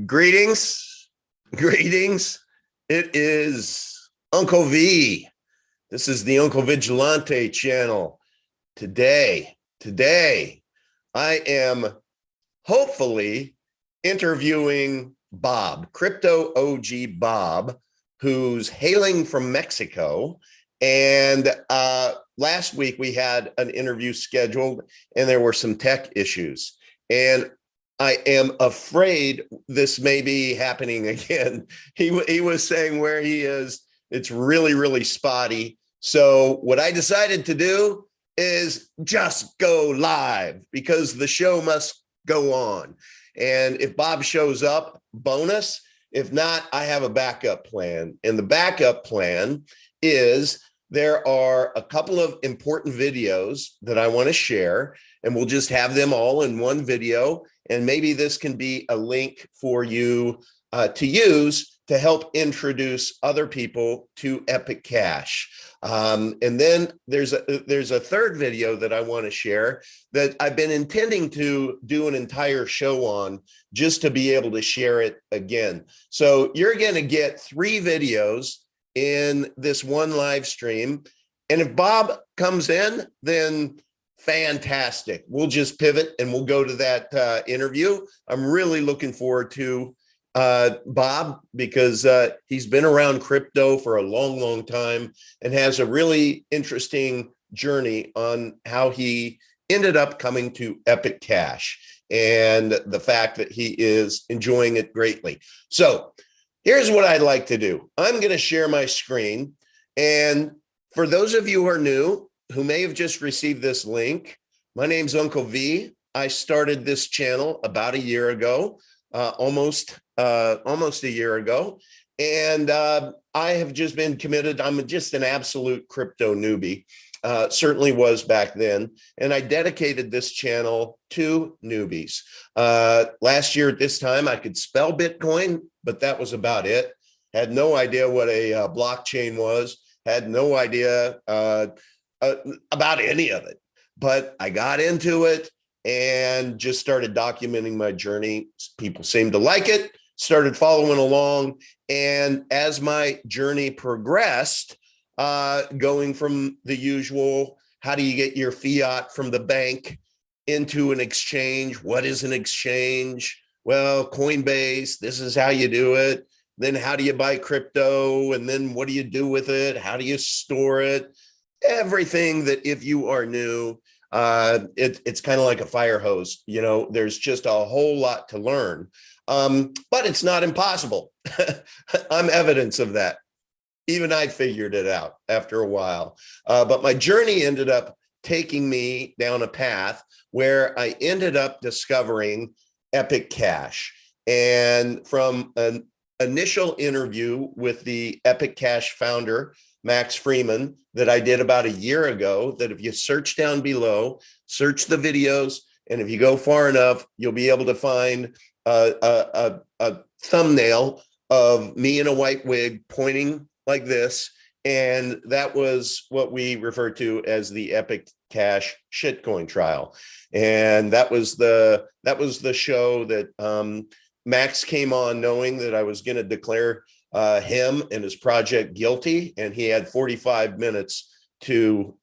Greetings, greetings. It is Uncle V. This is the Uncle Vigilante channel. Today, I am hopefully interviewing Bob, Crypto OG Bob, who's hailing from Mexico. And last week we had an interview scheduled and there were some tech issues. And I am afraid this may be happening again. He was saying where he is, it's really, really spotty. So what I decided to do is just go live because the show must go on. And if Bob shows up, bonus. If not, I have a backup plan. And the backup plan is there are a couple of important videos that I want to share, and we'll just have them all in one video. And maybe this can be a link for you to use to help introduce other people to Epic Cash. And then there's a third video that I want to share that I've been intending to do an entire show on just to be able to share it again. So you're going to get 3 videos in this one live stream. And if Bob comes in, then fantastic. We'll just pivot and we'll go to that interview. I'm really looking forward to Bob because he's been around crypto for a long, long time and has a really interesting journey on how he ended up coming to Epic Cash and the fact that he is enjoying it greatly. So here's what I'd like to do. I'm going to share my screen. And for those of you who are new, who may have just received this link, my name's Uncle V. I started this channel about a year ago, almost a year ago. And I have just been committed. I'm just an absolute crypto newbie. Certainly was back then. And I dedicated this channel to newbies. Last year at this time, I could spell Bitcoin, but that was about it. Had no idea what a blockchain was, had no idea about any of it, but I got into it and just started documenting my journey. People seemed to like it, started following along. And as my journey progressed, going from the usual, how do you get your fiat from the bank into an exchange? What is an exchange? Well, Coinbase, this is how you do it. Then how do you buy crypto? And then what do you do with it? How do you store it? Everything that if you are new, it's kind of like a fire hose. You know, there's just a whole lot to learn, but it's not impossible. I'm evidence of that. Even I figured it out after a while. But my journey ended up taking me down a path where I ended up discovering Epic Cash. And from an initial interview with the Epic Cash founder, Max Freeman, that I did about a year ago, that if you search down below, search the videos, and if you go far enough, you'll be able to find a thumbnail of me in a white wig pointing like this. And that was what we refer to as the Epic Cash shitcoin trial. And that was the show that Max came on knowing that I was going to declare him and his project guilty, and he had 45 minutes to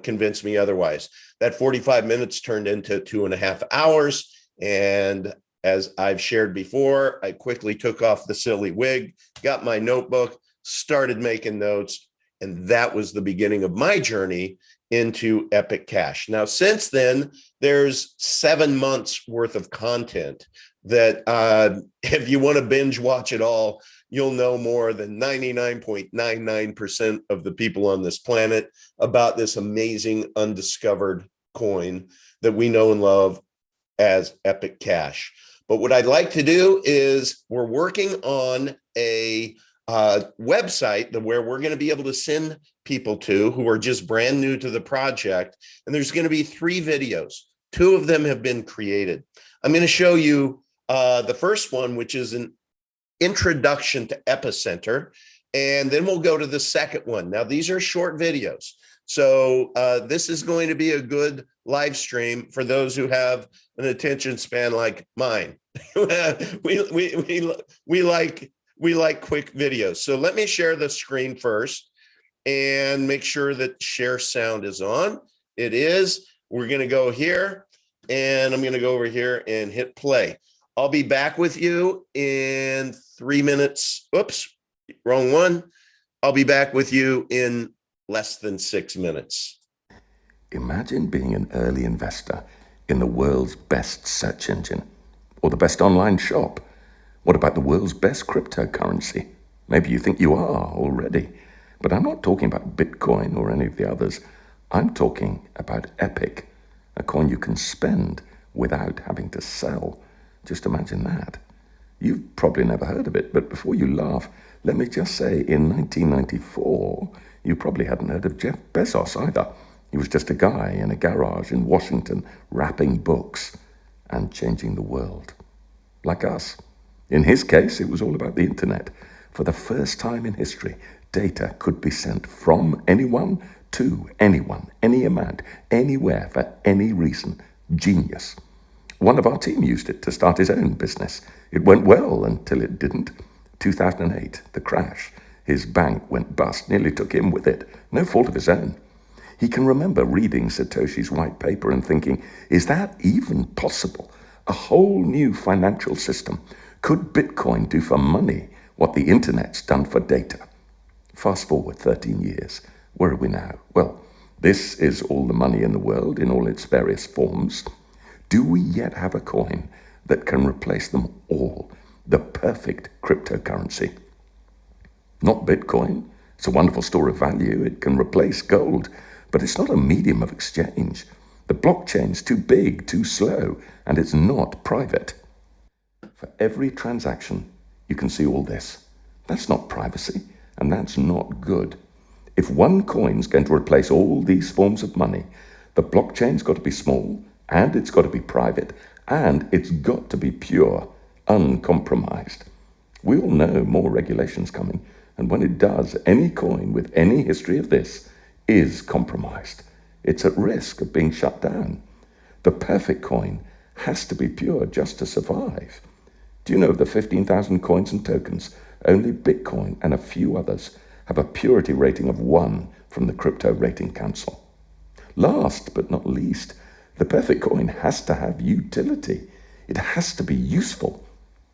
convince me otherwise. That 45 minutes turned into 2.5 hours, and as I've shared before, I quickly took off the silly wig, got my notebook, started making notes, and that was the beginning of my journey into Epic Cash. Now, since then, there's 7 months worth of content that if you want to binge watch it all, you'll know more than 99.99% of the people on this planet about this amazing undiscovered coin that we know and love as Epic Cash. But what I'd like to do is we're working on a website where we're going to be able to send people to who are just brand new to the project. And there's going to be 3 videos. 2 of them have been created. I'm going to show you the first one, which is an introduction to Epicenter, and then we'll go to the second one. Now, these are short videos. So this is going to be a good live stream for those who have an attention span like mine. we like quick videos. So let me share the screen first and make sure that share sound is on. It is. We're going to go here, and I'm going to go over here and hit play. I'll be back with you in 3 minutes. Oops, wrong one. I'll be back with you in less than 6 minutes. Imagine being an early investor in the world's best search engine or the best online shop. What about the world's best cryptocurrency? Maybe you think you are already, but I'm not talking about Bitcoin or any of the others. I'm talking about Epic, a coin you can spend without having to sell. Just imagine that. You've probably never heard of it, but before you laugh, let me just say in 1994, you probably hadn't heard of Jeff Bezos either. He was just a guy in a garage in Washington wrapping books and changing the world. Like us. In his case, it was all about the internet. For the first time in history, data could be sent from anyone to anyone, any amount, anywhere, for any reason. Genius. One of our team used it to start his own business. It went well until it didn't. 2008, the crash. His bank went bust, nearly took him with it. No fault of his own. He can remember reading Satoshi's white paper and thinking, is that even possible? A whole new financial system. Could Bitcoin do for money what the internet's done for data? Fast forward 13 years. Where are we now? Well, this is all the money in the world in all its various forms. Do we yet have a coin that can replace them all? The perfect cryptocurrency. Not Bitcoin. It's a wonderful store of value. It can replace gold, but it's not a medium of exchange. The blockchain's too big, too slow, and it's not private. For every transaction, you can see all this. That's not privacy, and that's not good. If one coin's going to replace all these forms of money, the blockchain's got to be small, and it's got to be private, and it's got to be pure, uncompromised. We all know more regulations coming, and when it does, any coin with any history of this is compromised. It's at risk of being shut down. The perfect coin has to be pure just to survive. Do you know of the 15,000 coins and tokens, only Bitcoin and a few others have a purity rating of 1 from the Crypto Rating Council? Last but not least, the perfect coin has to have utility. It has to be useful.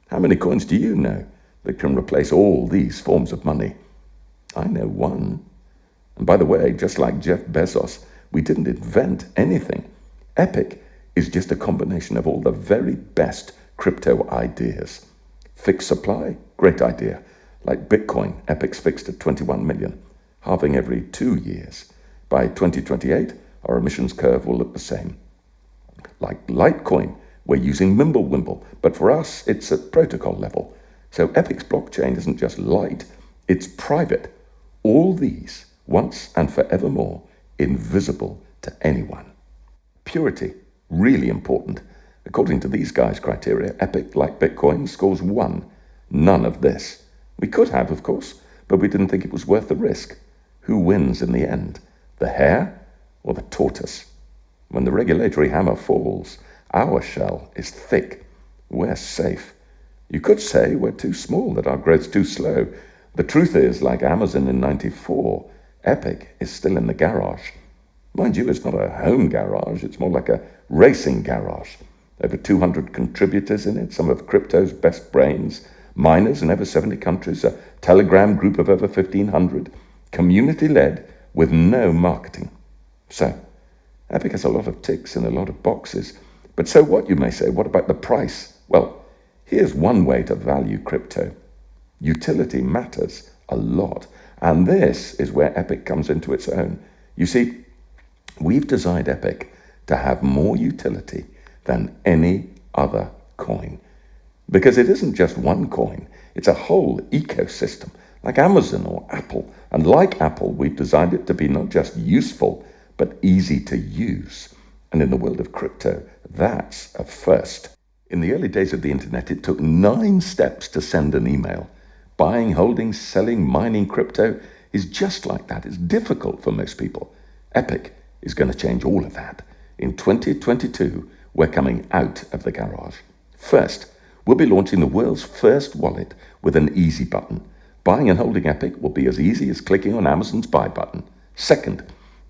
How many coins do you know that can replace all these forms of money? I know one. And by the way, just like Jeff Bezos, we didn't invent anything. Epic is just a combination of all the very best crypto ideas. Fixed supply, great idea. Like Bitcoin, Epic's fixed at 21 million, halving every 2 years. By 2028, our emissions curve will look the same. Like Litecoin, we're using Mimblewimble, but for us, it's at protocol level. So Epic's blockchain isn't just light, it's private. All these, once and forevermore, invisible to anyone. Purity, really important. According to these guys' criteria, Epic, like Bitcoin, scores 1. None of this. We could have, of course, but we didn't think it was worth the risk. Who wins in the end? The hare or the tortoise? When the regulatory hammer falls, our shell is thick. We're safe. You could say we're too small, that our growth's too slow. The truth is, like Amazon in 94, Epic is still in the garage. Mind you, it's not a home garage, it's more like a racing garage. Over 200 contributors in it, some of crypto's best brains, miners in over 70 countries, a Telegram group of over 1,500, community-led with no marketing. So, Epic has a lot of ticks and a lot of boxes. But so what, you may say? What about the price? Well, here's one way to value crypto. Utility matters a lot. And this is where Epic comes into its own. You see, we've designed Epic to have more utility than any other coin. Because it isn't just one coin, it's a whole ecosystem, like Amazon or Apple. And like Apple, we've designed it to be not just useful, but easy to use. And in the world of crypto, that's a first. In the early days of the internet, it took 9 steps to send an email. Buying, holding, selling, mining crypto is just like that. It's difficult for most people. Epic is going to change all of that. In 2022, we're coming out of the garage. First, we'll be launching the world's first wallet with an easy button. Buying and holding Epic will be as easy as clicking on Amazon's buy button. Second,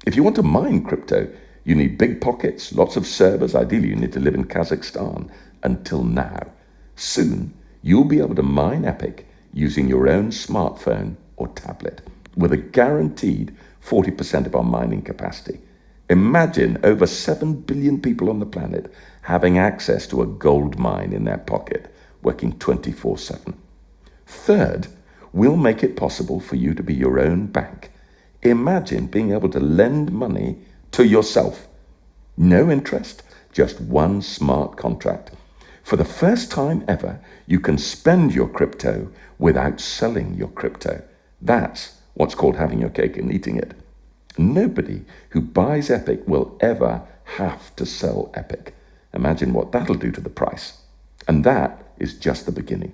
if you want to mine crypto, you need big pockets, lots of servers. Ideally, you need to live in Kazakhstan. Until now. Soon, you'll be able to mine Epic using your own smartphone or tablet with a guaranteed 40% of our mining capacity. Imagine over 7 billion people on the planet having access to a gold mine in their pocket, working 24/7. Third, we'll make it possible for you to be your own bank. Imagine being able to lend money to yourself. No interest, just one smart contract. For the first time ever, you can spend your crypto without selling your crypto. That's what's called having your cake and eating it. Nobody who buys Epic will ever have to sell Epic. Imagine what that'll do to the price. And that is just the beginning.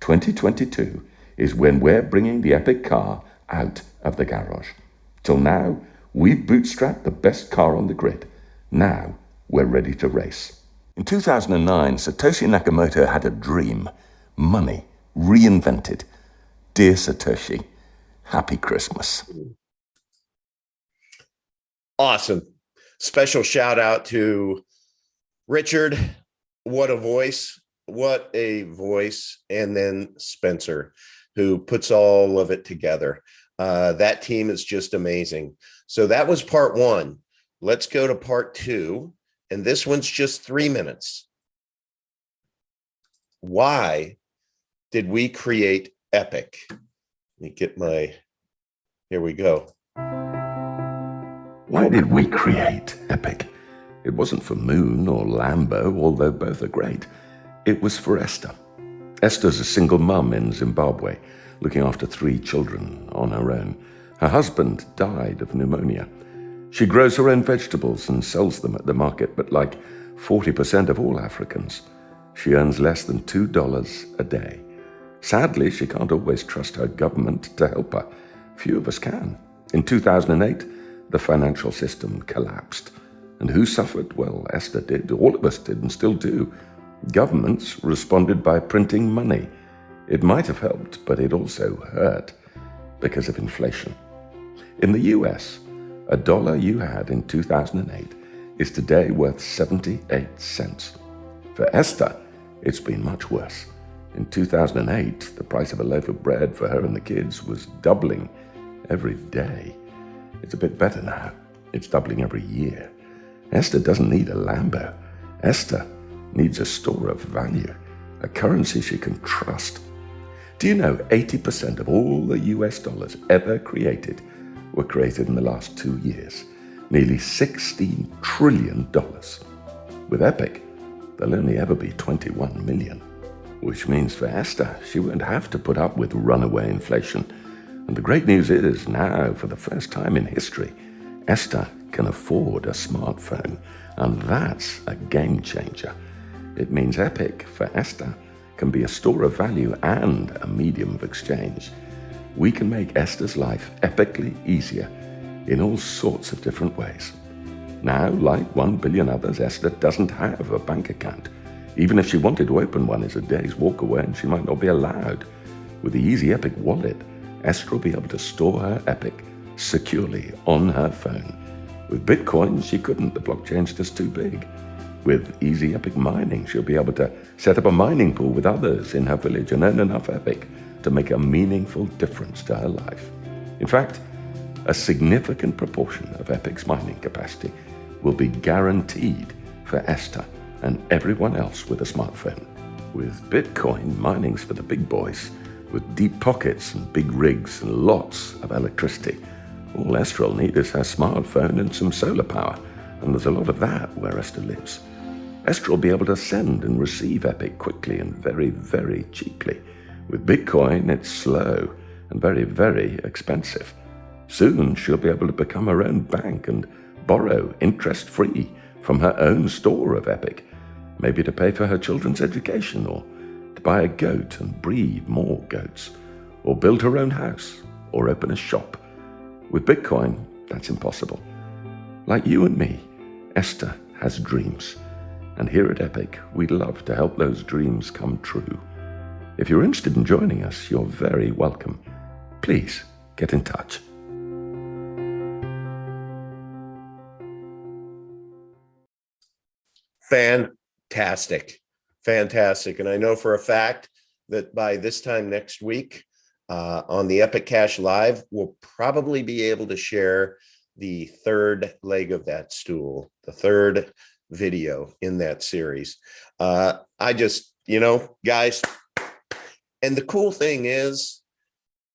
2022 is when we're bringing the Epic car out of the garage. Till now, we've bootstrapped the best car on the grid. Now, we're ready to race. In 2009, Satoshi Nakamoto had a dream. Money reinvented. Dear Satoshi, happy Christmas. Awesome. Special shout out to Richard. What a voice. What a voice. And then Spencer, who puts all of it together. That team is just amazing. So that was part one. Let's go to part two. And this one's just 3 minutes. Why did we create Epic? Let me get here we go. Why did we create Epic? It wasn't for Moon or Lambo, although both are great. It was for Esther. Esther's a single mum in Zimbabwe, looking after 3 children on her own. Her husband died of pneumonia. She grows her own vegetables and sells them at the market, but like 40% of all Africans, she earns less than $2 a day. Sadly, she can't always trust her government to help her. Few of us can. In 2008, the financial system collapsed. And who suffered? Well, Esther did. All of us did and still do. Governments responded by printing money. It might have helped, but it also hurt because of inflation. In the US, a dollar you had in 2008 is today worth 78 cents. For Esther, it's been much worse. In 2008, the price of a loaf of bread for her and the kids was doubling every day. It's a bit better now. It's doubling every year. Esther doesn't need a Lambo. Esther needs a store of value, a currency she can trust. Do you know 80% of all the US dollars ever created were created in the last 2 years? Nearly $16 trillion. With Epic, there'll only ever be 21 million. Which means for Esther, she won't have to put up with runaway inflation. And the great news is now, for the first time in history, Esther can afford a smartphone. And that's a game changer. It means Epic, for Esther, can be a store of value and a medium of exchange. We can make Esther's life epically easier in all sorts of different ways. Now, like 1 billion others, Esther doesn't have a bank account. Even if she wanted to open one, it's a day's walk away and she might not be allowed. With the Easy Epic wallet, Esther will be able to store her Epic securely on her phone. With Bitcoin, she couldn't. The blockchain's just too big. With Easy Epic mining, she'll be able to set up a mining pool with others in her village and earn enough Epic to make a meaningful difference to her life. In fact, a significant proportion of Epic's mining capacity will be guaranteed for Esther and everyone else with a smartphone. With Bitcoin, mining's for the big boys, with deep pockets and big rigs and lots of electricity. All Esther will need is her smartphone and some solar power, and there's a lot of that where Esther lives. Esther will be able to send and receive Epic quickly and very, very cheaply. With Bitcoin, it's slow and very, very expensive. Soon, she'll be able to become her own bank and borrow interest-free from her own store of Epic, maybe to pay for her children's education or to buy a goat and breed more goats, or build her own house or open a shop. With Bitcoin, that's impossible. Like you and me, Esther has dreams. And here at Epic, we'd love to help those dreams come true. If you're interested in joining us, you're very welcome. Please get in touch. Fantastic. Fantastic. And I know for a fact that by this time next week on the Epic Cash Live, we'll probably be able to share the third leg of that stool, the third video in that series. I just, guys, and the cool thing is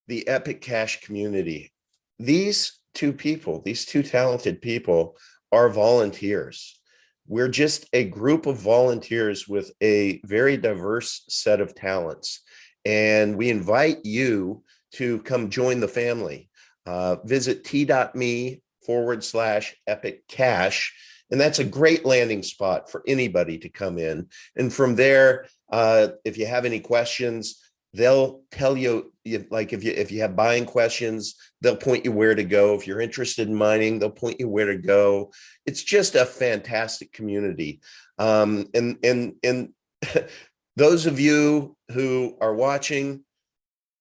the Epic Cash community, these two people, these two talented people are volunteers. We're just a group of volunteers with a very diverse set of talents. And we invite you to come join the family. Visit t.me/Epic Cash. And that's a great landing spot for anybody to come in. And from there, if you have any questions, they'll tell you, like if you have buying questions, they'll point you where to go. If you're interested in mining, they'll point you where to go. It's just a fantastic community. And those of you who are watching,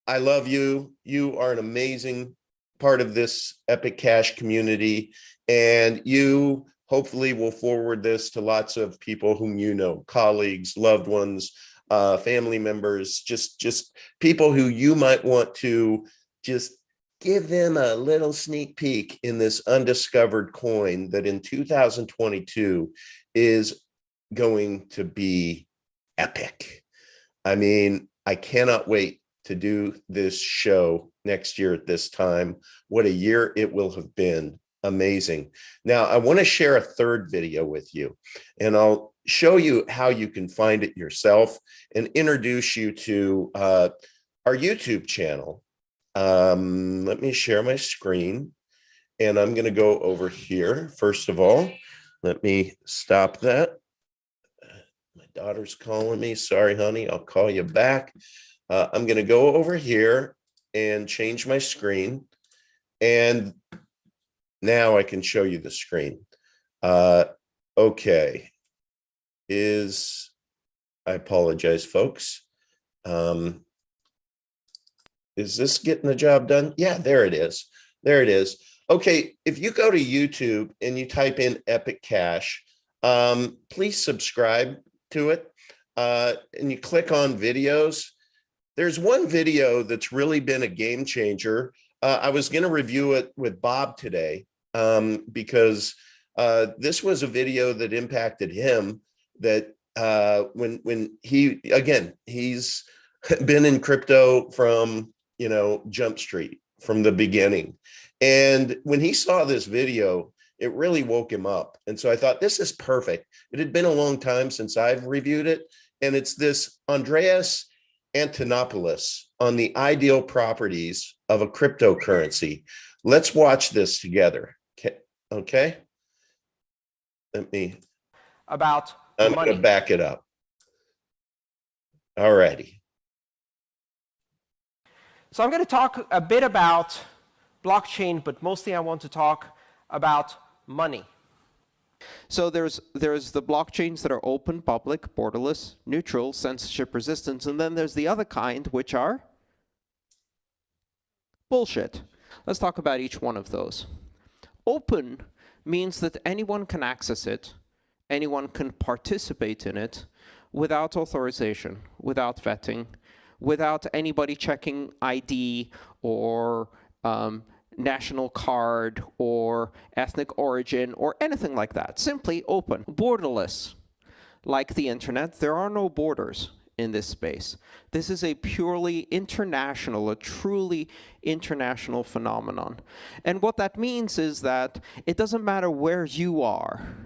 I love you. You are an amazing part of this Epic Cash community, and you hopefully will forward this to lots of people whom you know, colleagues, loved ones, family members, just people who you might want to just give them a little sneak peek in this undiscovered coin that in 2022 is going to be epic. I mean, I cannot wait to do this show next year at this time. What a year it will have been. Amazing. Now, I want to share a third video with you, and I'll show you how you can find it yourself and introduce you to our YouTube channel. Let me share my screen, and I'm going to go over here. First of all, let me stop that. My daughter's calling me. Sorry, honey. I'll call you back. I'm going to go over here and change my screen, and now I can show you the screen. Okay. I apologize, folks. Is this getting the job done? Yeah, there it is. There it is. Okay, if you go to YouTube and you type in Epic Cash, please subscribe to it. And you click on videos. There's one video that's really been a game changer. I was going to review it with Bob today because this was a video that impacted him. That when he's been in crypto from Jump Street from the beginning, and when he saw this video, it really woke him up. And so I thought, this is perfect. It had been a long time since I've reviewed it, and it's this Andreas Antonopoulos on the ideal properties of a cryptocurrency. Let's watch this together. Okay. I'm going to back it up. All righty. So I'm going to talk a bit about blockchain, but mostly I want to talk about money. So there's the blockchains that are open, public, borderless, neutral, censorship resistant, and then there's the other kind, which are bullshit. Let's talk about each one of those. Open means that anyone can access it, anyone can participate in it without authorization, without vetting, without anybody checking ID or national card or ethnic origin or anything like that. Simply open. Borderless. Like the internet, there are no borders in this space. This is a purely international, a truly international phenomenon. And what that means is that it doesn't matter where you are,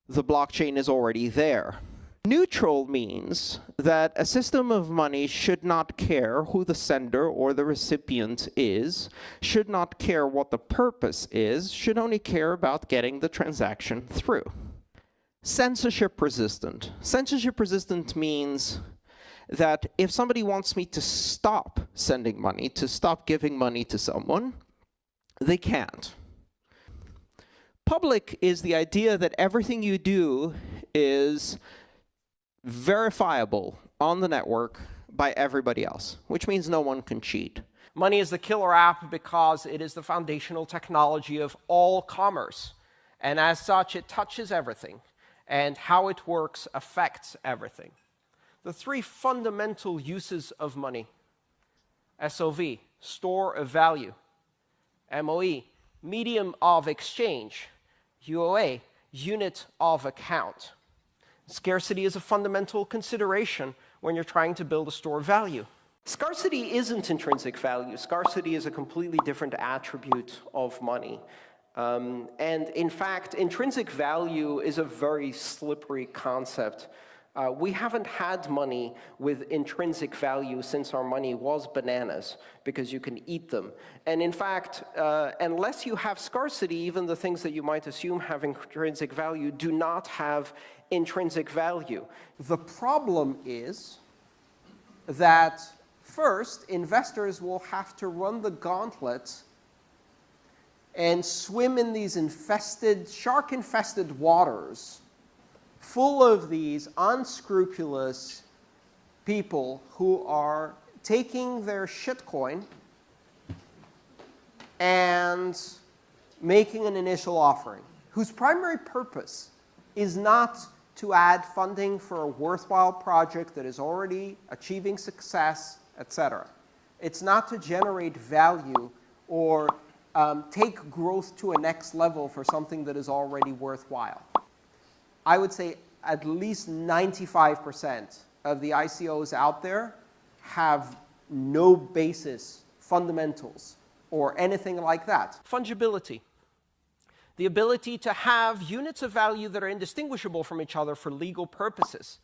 the blockchain is already there. Neutral means that a system of money should not care who the sender or the recipient is, should not care what the purpose is, should only care about getting the transaction through. Censorship resistant. Censorship resistant means that if somebody wants me to stop sending money, to stop giving money to someone, they can't. Public is the idea that everything you do is verifiable on the network by everybody else, which means no one can cheat. Money is the killer app because it is the foundational technology of all commerce. And as such, it touches everything. And how it works affects everything. The three fundamental uses of money: SOV, store of value; MOE, medium of exchange; UOA, unit of account. Scarcity is a fundamental consideration when you're trying to build a store of value. Scarcity isn't intrinsic value. Scarcity is a completely different attribute of money. And in fact, intrinsic value is a very slippery concept. We haven't had money with intrinsic value since our money was bananas, because you can eat them. And in fact, unless you have scarcity, even the things that you might assume have intrinsic value do not have intrinsic value. The problem is that first, investors will have to run the gauntlet and swim in these shark-infested waters full of these unscrupulous people who are taking their shitcoin and making an initial offering, whose primary purpose is not to add funding for a worthwhile project that is already achieving success, etc. It's not to generate value or take growth to a next level for something that is already worthwhile. I would say at least 95% of the ICOs out there have no basis, fundamentals, or anything like that. Fungibility. The ability to have units of value that are indistinguishable from each other for legal purposes.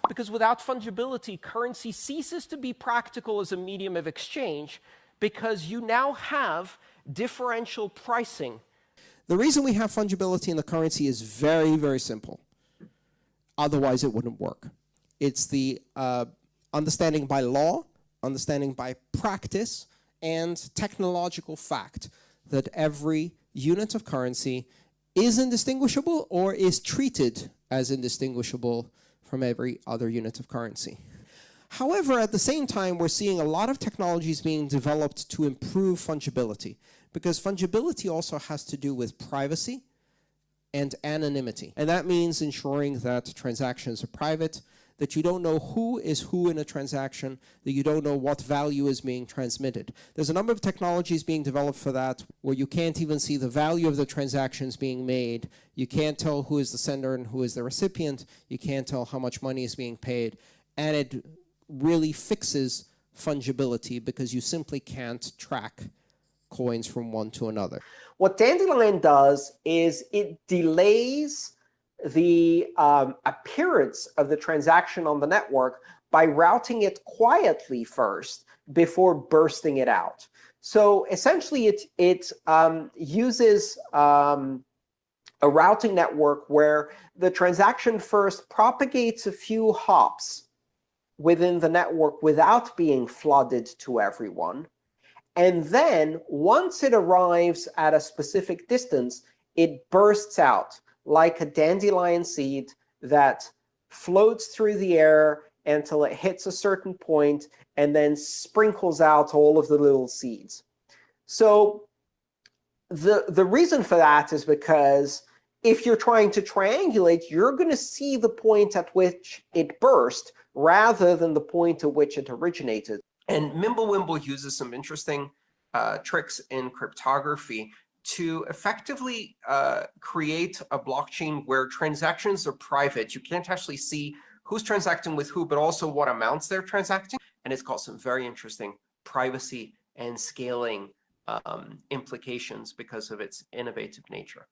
Because without fungibility, currency ceases to be practical as a medium of exchange, because you now have differential pricing. The reason we have fungibility in the currency is very, very simple. Otherwise, it wouldn't work. It's the understanding by law, understanding by practice, and technological fact that every unit of currency is indistinguishable or is treated as indistinguishable from every other unit of currency. However, at the same time, we're seeing a lot of technologies being developed to improve fungibility, because fungibility also has to do with privacy and anonymity. And that means ensuring that transactions are private, that you don't know who is who in a transaction, that you don't know what value is being transmitted. There's a number of technologies being developed for that, where you can't even see the value of the transactions being made. You can't tell who is the sender and who is the recipient. You can't tell how much money is being paid. And it really fixes fungibility, because you simply can't track coins from one to another. What Dandelion does is it delays the appearance of the transaction on the network by routing it quietly first before bursting it out. So essentially, it uses a routing network where the transaction first propagates a few hops within the network without being flooded to everyone. And then, once it arrives at a specific distance, it bursts out like a dandelion seed that floats through the air until it hits a certain point and then sprinkles out all of the little seeds. So the reason for that is because if you're trying to triangulate, you're going to see the point at which it burst rather than the point at which it originated. And Mimblewimble uses some interesting tricks in cryptography to effectively create a blockchain where transactions are private. You can't actually see who's transacting with who, but also what amounts they're transacting. And it's got some very interesting privacy and scaling implications because of its innovative nature.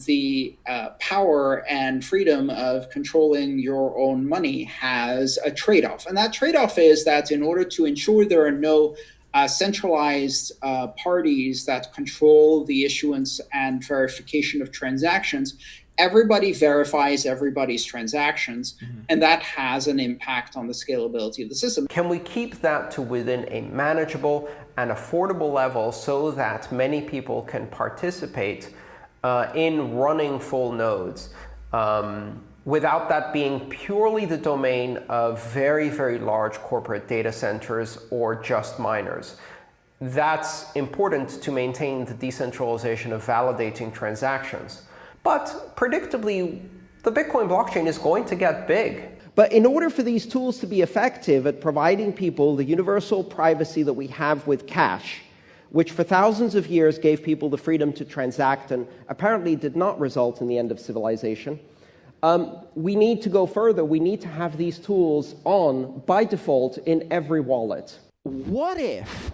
The power and freedom of controlling your own money has a trade-off. And that trade-off is that in order to ensure there are no centralized parties that control the issuance and verification of transactions, everybody verifies everybody's transactions, and that has an impact on the scalability of the system. Can we keep that to within a manageable and affordable level so that many people can participate in running full nodes, without that being purely the domain of very, very large corporate data centers or just miners. That's important to maintain the decentralization of validating transactions. But predictably, the Bitcoin blockchain is going to get big. But in order for these tools to be effective at providing people the universal privacy that we have with cash, which for thousands of years gave people the freedom to transact and apparently did not result in the end of civilization, we need to go further. We need to have these tools on, by default, in every wallet. What if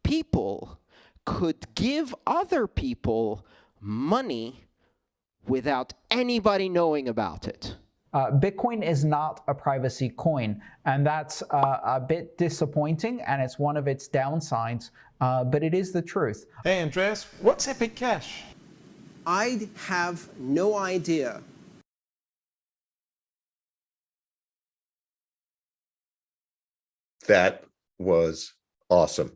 people could give other people money without anybody knowing about it? Bitcoin is not a privacy coin, and that's a bit disappointing, and it's one of its downsides, but it is the truth. Hey, Andreas, what's Epic Cash? I have no idea. That was awesome.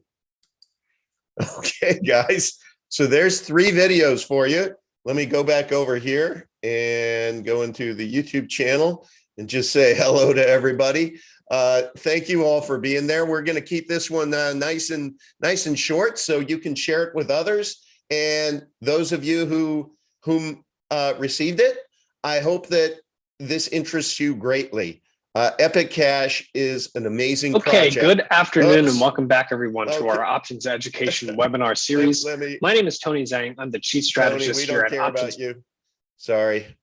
Okay, guys. So there's 3 videos for you. Let me go back over here and go into the YouTube channel and just say hello to everybody. Thank you all for being there. We're going to keep this one nice and short so you can share it with others. And those of you whom received it, I hope that this interests you greatly. Epic Cash is an amazing project. Okay, good afternoon and welcome back everyone to our Options Education webinar series. My name is Tony Zhang. I'm the Chief Strategist here at Options. About you. Sorry,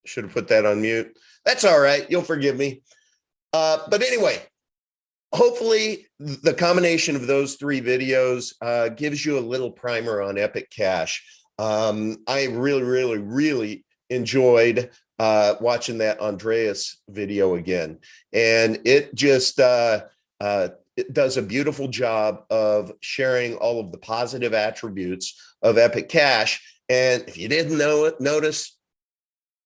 should have put that on mute. That's all right, you'll forgive me. But anyway, hopefully the combination of those 3 videos gives you a little primer on Epic Cash. I really enjoyed watching that Andreas video again, and it just it does a beautiful job of sharing all of the positive attributes of Epic Cash. And if you didn't notice,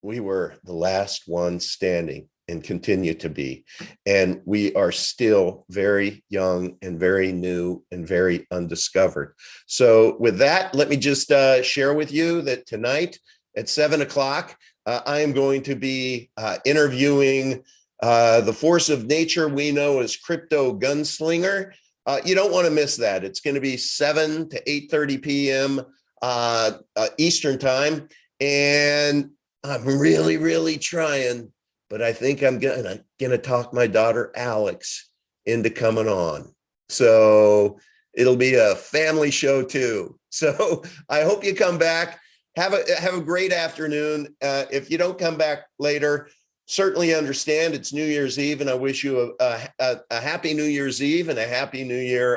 we were the last one standing and continue to be, and we are still very young and very new and very undiscovered. So with that, let me just share with you that tonight at 7 o'clock, I am going to be interviewing the force of nature we know as Crypto Gunslinger. You don't want to miss that. It's going to be 7 to 8:30 p.m. Eastern time. And I'm really trying, but I think I'm gonna talk my daughter Alex into coming on. So it'll be a family show too. So I hope you come back. Have a great afternoon. If you don't come back later, certainly understand it's New Year's Eve, and I wish you a happy New Year's Eve and a happy New Year.